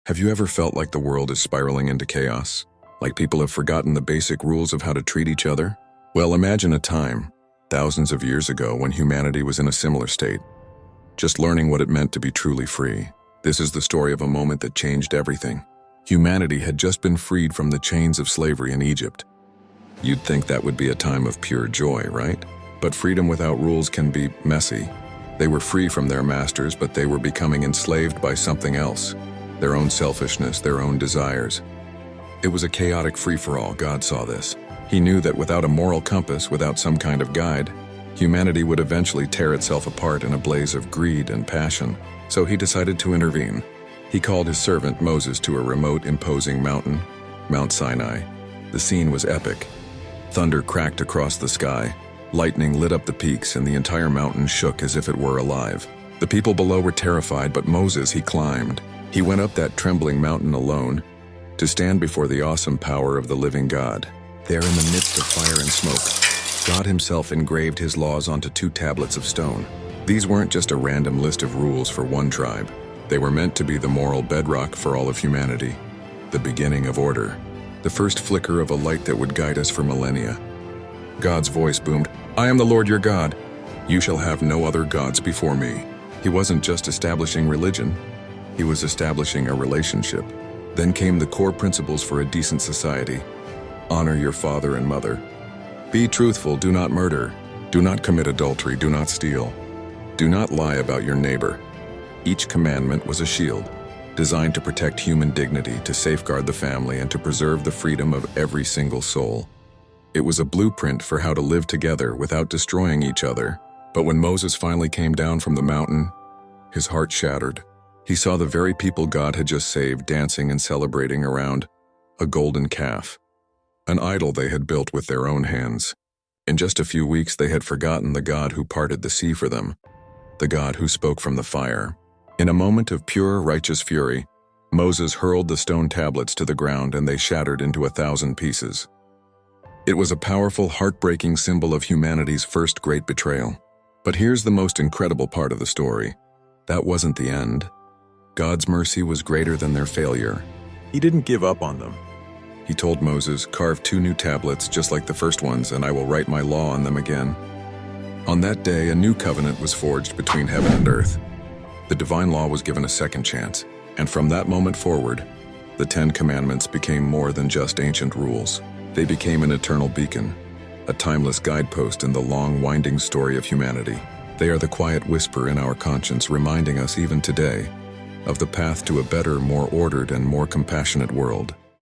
Have you ever felt like the world is spiraling into chaos? Like people have forgotten the basic rules of how to treat each other? Well, imagine a time, thousands of years ago, when humanity was in a similar state, just learning what it meant to be truly free. This is the story of a moment that changed everything. Humanity had just been freed from the chains of slavery in Egypt. You'd think that would be a time of pure joy, right? But freedom without rules can be messy. They were free from their masters, but they were becoming enslaved by something else. Their own selfishness, their own desires. It was a chaotic free-for-all. God saw this. He knew that without a moral compass, without some kind of guide, humanity would eventually tear itself apart in a blaze of greed and passion. So he decided to intervene. He called his servant Moses to a remote, imposing mountain, Mount Sinai. The scene was epic. Thunder cracked across the sky. Lightning lit up the peaks, and the entire mountain shook as if it were alive. The people below were terrified, but Moses, he climbed. He went up that trembling mountain alone to stand before the awesome power of the living God. There, in the midst of fire and smoke, God himself engraved his laws onto 2 tablets of stone. These weren't just a random list of rules for one tribe. They were meant to be the moral bedrock for all of humanity, the beginning of order, the first flicker of a light that would guide us for millennia. God's voice boomed, "I am the Lord your God. You shall have no other gods before me." He wasn't just establishing religion. He was establishing a relationship. Then came the core principles for a decent society. Honor your father and mother. Be truthful, do not murder. Do not commit adultery, do not steal. Do not lie about your neighbor. Each commandment was a shield, designed to protect human dignity, to safeguard the family, and to preserve the freedom of every single soul. It was a blueprint for how to live together without destroying each other. But when Moses finally came down from the mountain, his heart shattered. He saw the very people God had just saved dancing and celebrating around a golden calf, an idol they had built with their own hands. In just a few weeks, they had forgotten the God who parted the sea for them, the God who spoke from the fire. In a moment of pure, righteous fury, Moses hurled the stone tablets to the ground, and they shattered into 1,000 pieces. It was a powerful, heartbreaking symbol of humanity's first great betrayal. But here's the most incredible part of the story. That wasn't the end. God's mercy was greater than their failure. He didn't give up on them. He told Moses, "Carve 2 new tablets just like the first ones, and I will write my law on them again." On that day, a new covenant was forged between heaven and earth. The divine law was given a second chance, and from that moment forward, the 10 Commandments became more than just ancient rules. They became an eternal beacon, a timeless guidepost in the long, winding story of humanity. They are the quiet whisper in our conscience, reminding us even today of the path to a better, more ordered, and more compassionate world.